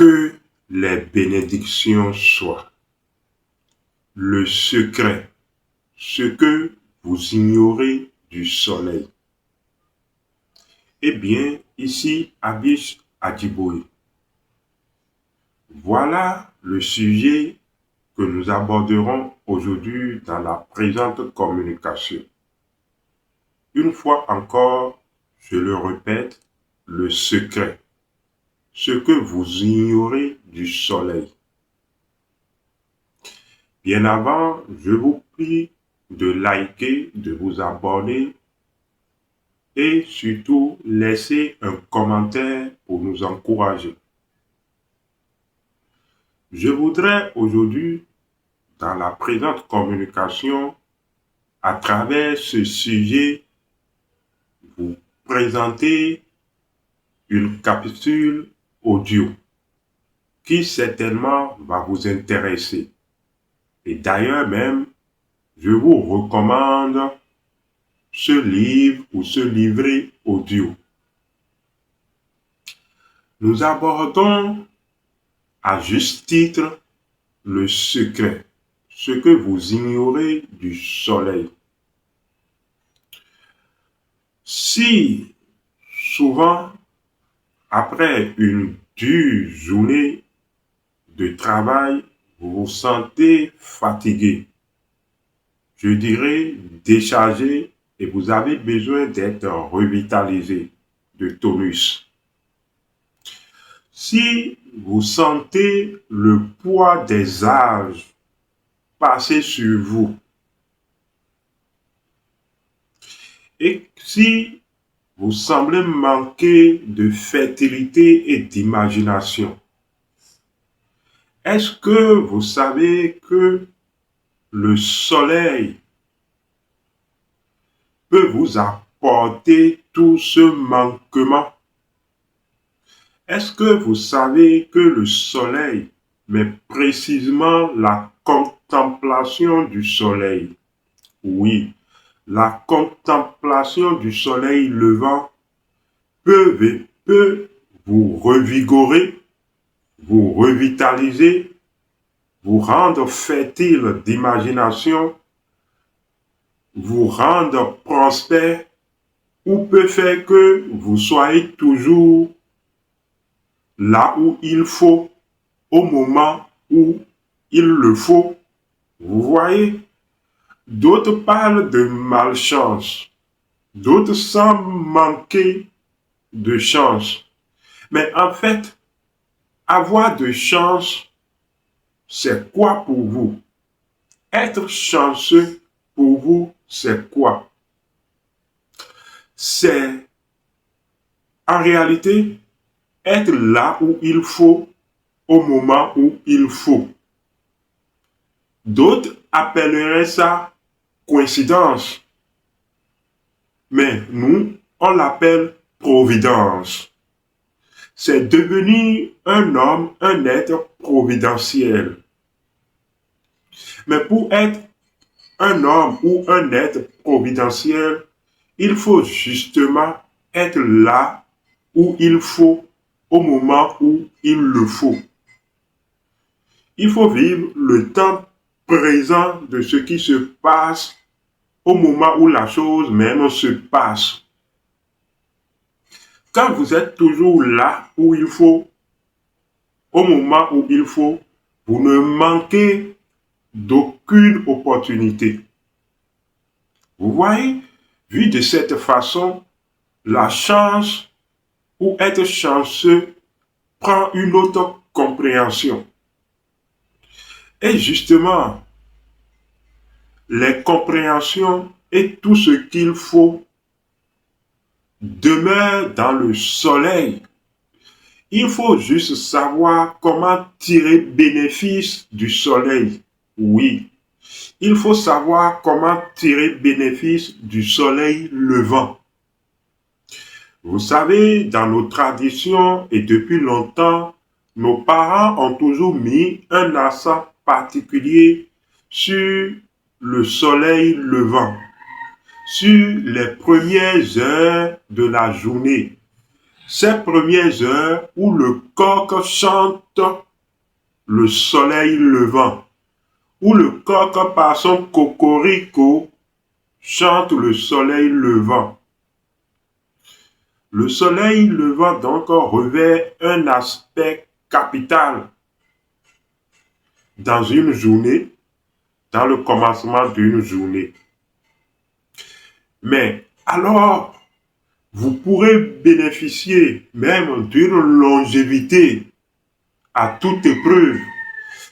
Que les bénédictions soient. Le secret, ce que vous ignorez du soleil. Eh bien, ici, Abish Adjiboye. Voilà le sujet que nous aborderons aujourd'hui dans la présente communication. Une fois encore, je le répète, le secret, ce que vous ignorez du soleil. Bien avant, je vous prie de liker, de vous abonner et surtout laisser un commentaire pour nous encourager. Je voudrais aujourd'hui, dans la présente communication, à travers ce sujet, vous présenter une capsule audio qui certainement va vous intéresser. Et d'ailleurs même, je vous recommande ce livre ou ce livret audio. Nous abordons à juste titre le secret, ce que vous ignorez du soleil. Si souvent, après une dure journée de travail, vous vous sentez fatigué, je dirais déchargé, et vous avez besoin d'être revitalisé de tonus. Si vous sentez le poids des âges passer sur vous, et si vous semblez manquer de fertilité et d'imagination, est-ce que vous savez que le soleil peut vous apporter tout ce manquement? Est-ce que vous savez que le soleil, mais précisément la contemplation du soleil, oui, la contemplation du soleil levant peut vous revigorer, vous revitaliser, vous rendre fertile d'imagination, vous rendre prospère, ou peut faire que vous soyez toujours là où il faut, au moment où il le faut. Vous voyez, d'autres parlent de malchance, d'autres semblent manquer de chance. Mais en fait, avoir de chance, c'est quoi pour vous? Être chanceux pour vous, c'est quoi? C'est en réalité être là où il faut, au moment où il faut. D'autres appelleraient ça coïncidence. Mais nous, on l'appelle providence. C'est devenir un homme, un être providentiel. Mais pour être un homme ou un être providentiel, il faut justement être là où il faut, au moment où il le faut. Il faut vivre le temps présent de ce qui se passe au moment où la chose même se passe. Quand vous êtes toujours là où il faut, au moment où il faut, vous ne manquez d'aucune opportunité. Vous voyez, vu de cette façon, la chance ou être chanceux prend une autre compréhension. Et justement, les compréhensions et tout ce qu'il faut demeure dans le soleil. Il faut juste savoir comment tirer bénéfice du soleil. Oui, il faut savoir comment tirer bénéfice du soleil levant. Vous savez, dans nos traditions et depuis longtemps, nos parents ont toujours mis un accent particulier sur le soleil levant, sur les premières heures de la journée. ces premières heures où le coq chante le soleil levant, où le coq par son cocorico chante le soleil levant. Le soleil levant donc revêt un aspect capital dans une journée, dans le commencement d'une journée. Mais alors, vous pourrez bénéficier même d'une longévité à toute épreuve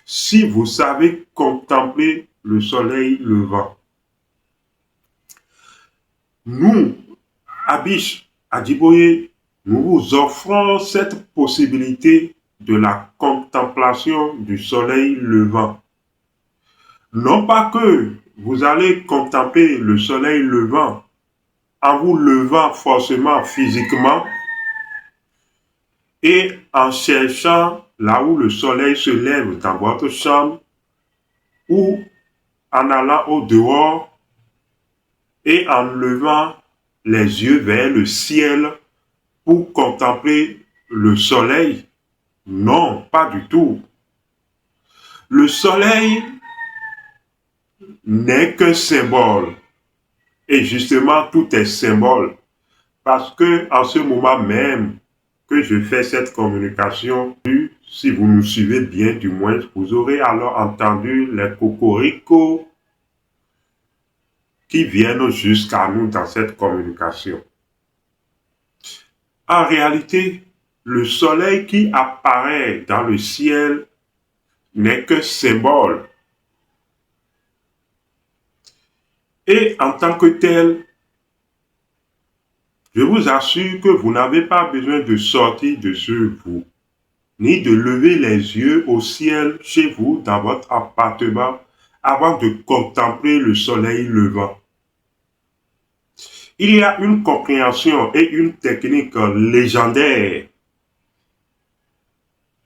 si vous savez contempler le soleil levant. Nous, à Biche, à Djiboye, nous vous offrons cette possibilité de la contemplation du soleil levant. Non pas que vous allez contempler le soleil levant en vous levant forcément physiquement et en cherchant là où le soleil se lève dans votre chambre ou en allant au dehors et en levant les yeux vers le ciel pour contempler le soleil. Non, pas du tout. Le soleil n'est qu'un symbole. Et justement, tout est symbole. Parce que en ce moment même que je fais cette communication, si vous nous suivez bien du moins, vous aurez alors entendu les cocoricots qui viennent jusqu'à nous dans cette communication. En réalité, le soleil qui apparaît dans le ciel n'est que symbole. Et en tant que tel, je vous assure que vous n'avez pas besoin de sortir de chez vous, ni de lever les yeux au ciel chez vous dans votre appartement avant de contempler le soleil levant. Il y a une compréhension et une technique légendaire,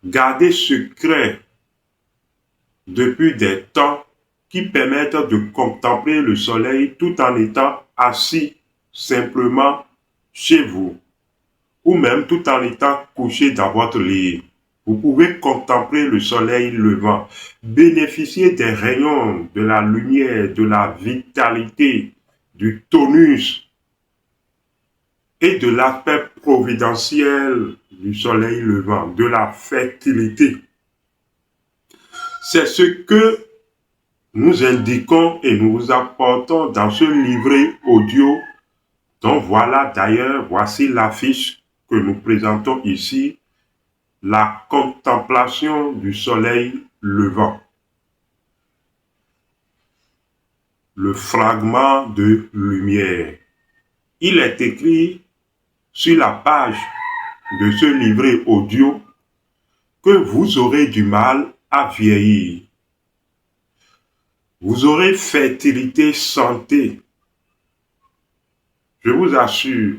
gardée secret depuis des temps, qui permettent de contempler le soleil tout en étant assis simplement chez vous, ou même tout en étant couché dans votre lit. Vous pouvez contempler le soleil levant, bénéficier des rayons, de la lumière, de la vitalité, du tonus et de l'aspect providentiel du soleil levant, de la fertilité. C'est ce que nous indiquons et nous vous apportons dans ce livret audio dont voici l'affiche que nous présentons ici, la contemplation du soleil levant. Le fragment de lumière. Il est écrit sur la page de ce livret audio que vous aurez du mal à vieillir. Vous aurez fertilité, santé. Je vous assure,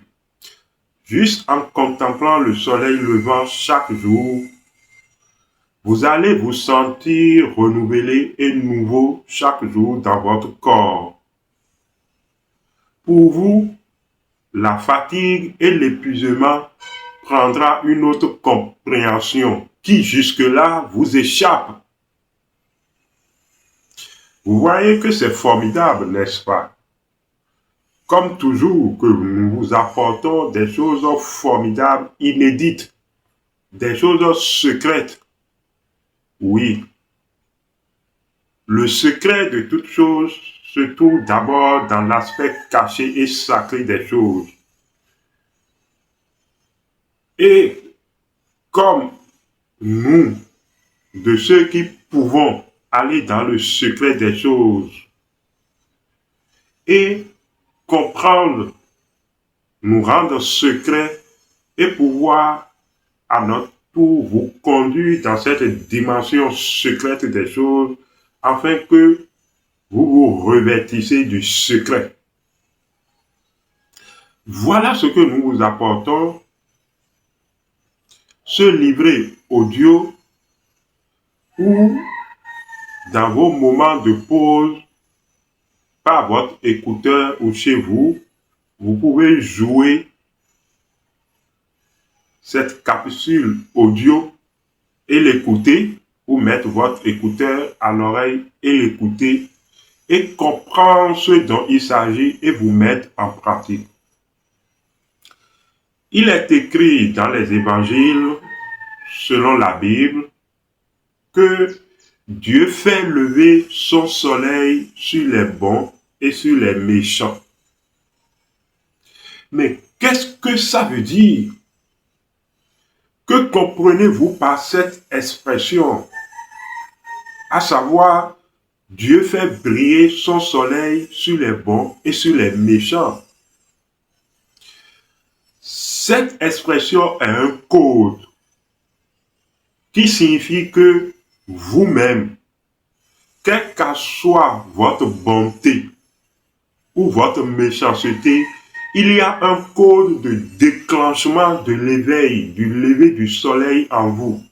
juste en contemplant le soleil levant chaque jour, vous allez vous sentir renouvelé et nouveau chaque jour dans votre corps. Pour vous, la fatigue et l'épuisement prendra une autre compréhension qui jusque-là vous échappe. Vous voyez que c'est formidable, n'est-ce pas? Comme toujours que nous vous apportons des choses formidables, inédites, des choses secrètes. Oui, le secret de toute chose se trouve d'abord dans l'aspect caché et sacré des choses. Et comme nous, de ceux qui pouvons aller dans le secret des choses et comprendre, nous rendre secrets et pouvoir à notre tour vous conduire dans cette dimension secrète des choses afin que vous vous revêtissez du secret. Voilà ce que nous vous apportons. Ce livret audio où, dans vos moments de pause, par votre écouteur ou chez vous, vous pouvez jouer cette capsule audio et l'écouter, ou mettre votre écouteur à l'oreille et l'écouter et comprendre ce dont il s'agit et vous mettre en pratique. Il est écrit dans les évangiles, selon la Bible, que Dieu fait lever son soleil sur les bons et sur les méchants. Mais qu'est-ce que ça veut dire? Que comprenez-vous par cette expression? À savoir, Dieu fait briller son soleil sur les bons et sur les méchants. Cette expression est un code qui signifie que vous-même, quelle que soit votre bonté ou votre méchanceté, il y a un code de déclenchement de l'éveil, du lever du soleil en vous.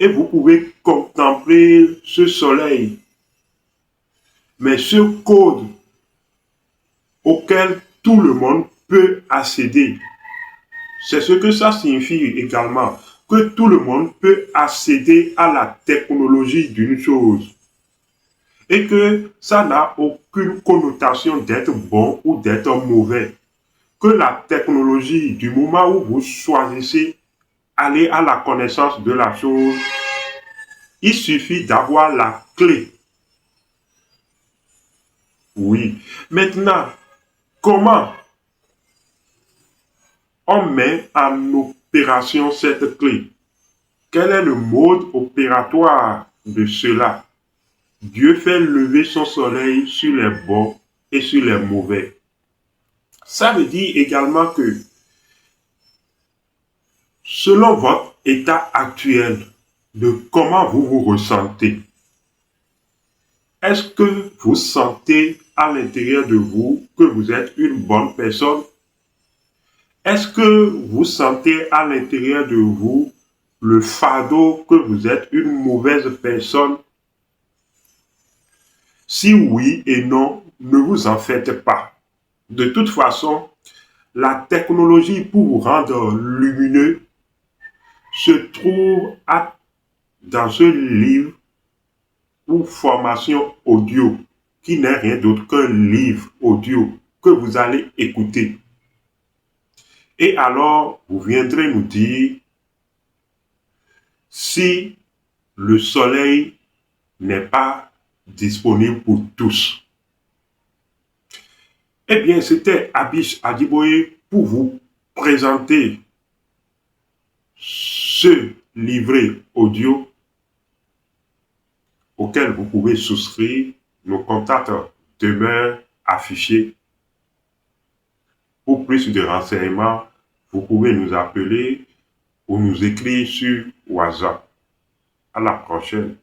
Et vous pouvez contempler ce soleil. Mais ce code auquel tout le monde peut accéder, c'est ce que ça signifie également, que tout le monde peut accéder à la technologie d'une chose. Et que ça n'a aucune connotation d'être bon ou d'être mauvais. Que la technologie, du moment où vous choisissez aller à la connaissance de la chose, il suffit d'avoir la clé. Oui. Maintenant, comment on met en opération cette clé? Quel est le mode opératoire de cela? Dieu fait lever son soleil sur les bons et sur les mauvais. Ça veut dire également que selon votre état actuel de comment vous vous ressentez, est-ce que vous sentez à l'intérieur de vous que vous êtes une bonne personne? Est-ce que vous sentez à l'intérieur de vous le fardeau que vous êtes une mauvaise personne? Si oui et non, ne vous en faites pas. De toute façon, la technologie pour vous rendre lumineux se trouve dans ce livre ou formation audio qui n'est rien d'autre qu'un livre audio que vous allez écouter. Et alors, vous viendrez nous dire si le soleil n'est pas disponible pour tous. Eh bien, c'était Abish Adiboye pour vous présenter ce livret audio auquel vous pouvez souscrire. Nos contacts demeurent affichés. Pour plus de renseignements, vous pouvez nous appeler ou nous écrire sur WhatsApp. À la prochaine.